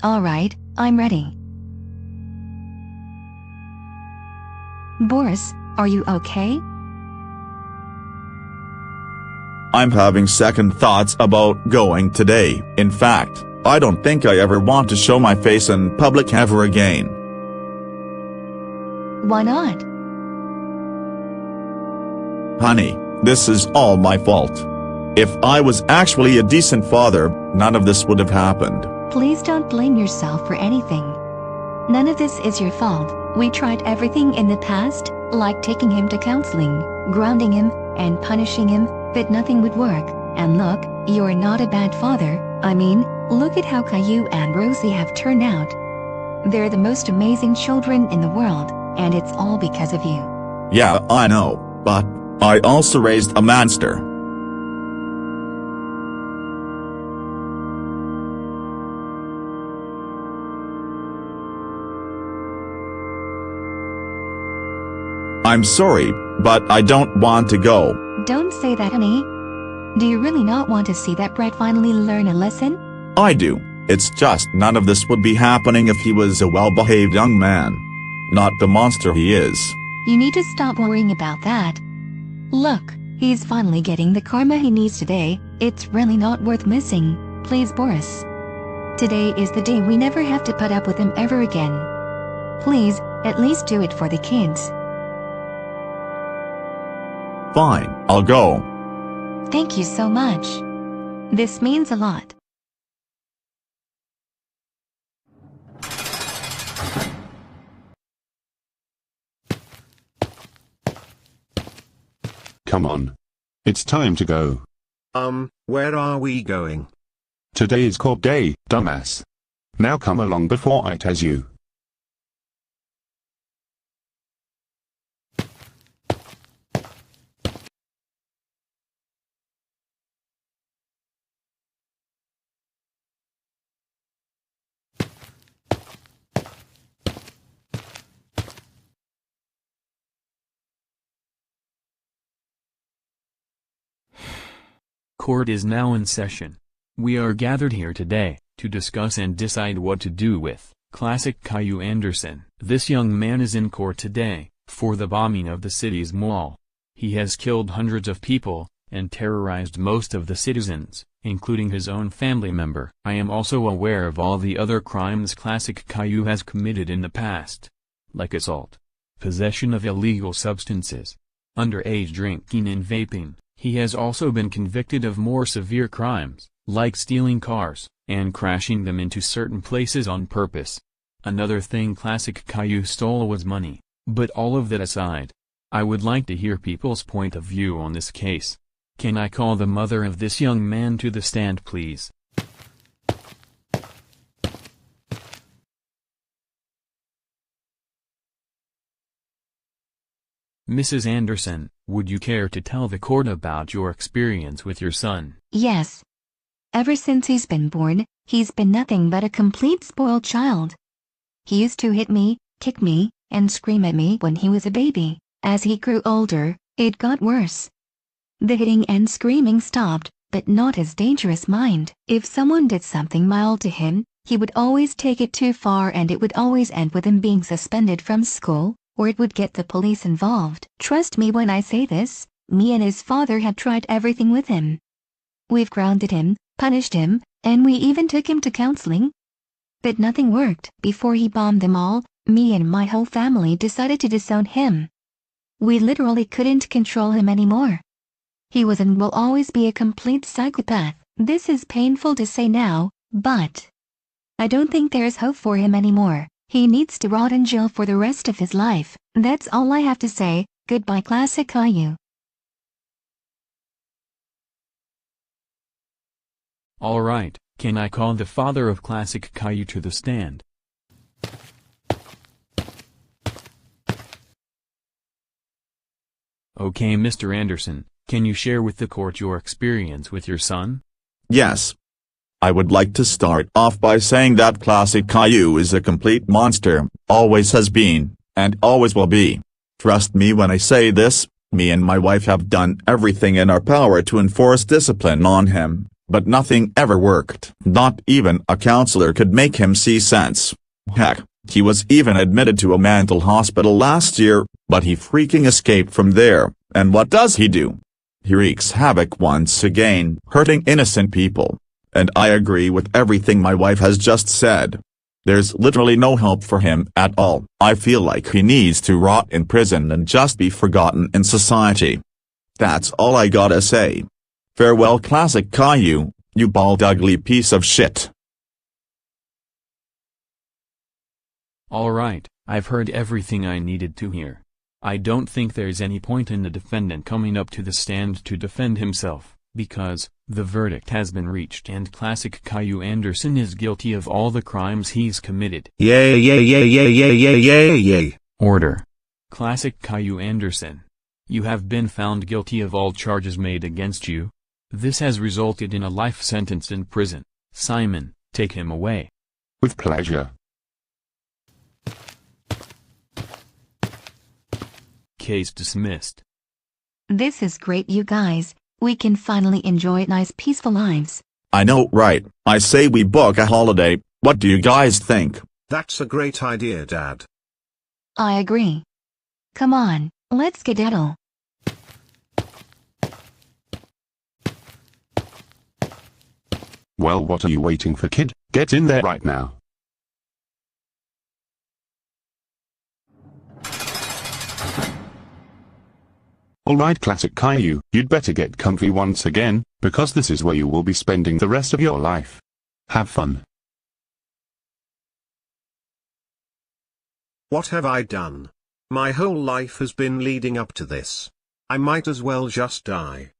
Alright, I'm ready. Boris, are you okay? I'm having second thoughts about going today. In fact, I don't think I ever want to show my face in public ever again. Why not? Honey, this is all my fault. If I was actually a decent father, none of this would have happened. Please don't blame yourself for anything. None of this is your fault. We tried everything in the past, like taking him to counseling, grounding him, and punishing him, but nothing would work. And look, you're not a bad father. I mean, look at how Caillou and Rosie have turned out. They're the most amazing children in the world, and it's all because of you. Yeah, I know, but I also raised a monster. I'm sorry, but I don't want to go. Don't say that, honey. Do you really not want to see that Brett finally learn a lesson? I do. It's just none of this would be happening if he was a well-behaved young man. Not the monster he is. You need to stop worrying about that. Look, he's finally getting the karma he needs today. It's really not worth missing. Please, Boris. Today is the day we never have to put up with him ever again. Please, at least do it for the kids. Fine, I'll go. Thank you so much. This means a lot. Come on. It's time to go. Where are we going? Today is court day, dumbass. Now come along before I tase you. Court is now in session. We are gathered here today, to discuss and decide what to do with classic Caillou Anderson. This young man is in court today, for the bombing of the city's mall. He has killed hundreds of people, and terrorized most of the citizens, including his own family member. I am also aware of all the other crimes classic Caillou has committed in the past. Like assault, possession of illegal substances, underage drinking and vaping. He has also been convicted of more severe crimes, like stealing cars, and crashing them into certain places on purpose. Another thing classic Caillou stole was money. But all of that aside, I would like to hear people's point of view on this case. Can I call the mother of this young man to the stand, please? Mrs. Anderson, would you care to tell the court about your experience with your son? Yes. Ever since he's been born, he's been nothing but a complete spoiled child. He used to hit me, kick me, and scream at me when he was a baby. As he grew older, it got worse. The hitting and screaming stopped, but not his dangerous mind. If someone did something mild to him, he would always take it too far, and it would always end with him being suspended from school, or it would get the police involved. Trust me when I say this, me and his father have tried everything with him. We've grounded him, punished him, and we even took him to counseling. But nothing worked. Before he bombed them all, me and my whole family decided to disown him. We literally couldn't control him anymore. He was and will always be a complete psychopath. This is painful to say now, but I don't think there's hope for him anymore. He needs to rot in jail for the rest of his life. That's all I have to say. Goodbye, classic Caillou. Alright, can I call the father of classic Caillou to the stand? Okay, Mr. Anderson, can you share with the court your experience with your son? Yes. I would like to start off by saying that classic Caillou is a complete monster, always has been, and always will be. Trust me when I say this, me and my wife have done everything in our power to enforce discipline on him, But nothing ever worked. Not even a counselor could make him see sense. Heck, he was even admitted to a mental hospital last year, but he freaking escaped from there, and what does he do? He wreaks havoc once again, hurting innocent people. And I agree with everything my wife has just said. There's literally no hope for him at all. I feel like he needs to rot in prison and just be forgotten in society. That's all I gotta say. Farewell Classic Caillou, you bald ugly piece of shit. Alright, I've heard everything I needed to hear. I don't think there's any point in the defendant coming up to the stand to defend himself, because the verdict has been reached and Classic Caillou Anderson is guilty of all the crimes he's committed. Yay yay yay yay yay yay yay yay. Order. Classic Caillou Anderson. You have been found guilty of all charges made against you. This has resulted in a life sentence in prison. Simon, take him away. With pleasure. Case dismissed. This is great, you guys. We can finally enjoy nice peaceful lives. I know, right? I say we book a holiday. What do you guys think? That's a great idea, Dad. I agree. Come on, let's skedaddle. Well, what are you waiting for, kid? Get in there right now. Alright Classic Caillou, you'd better get comfy once again, because this is where you will be spending the rest of your life. Have fun. What have I done? My whole life has been leading up to this. I might as well just die.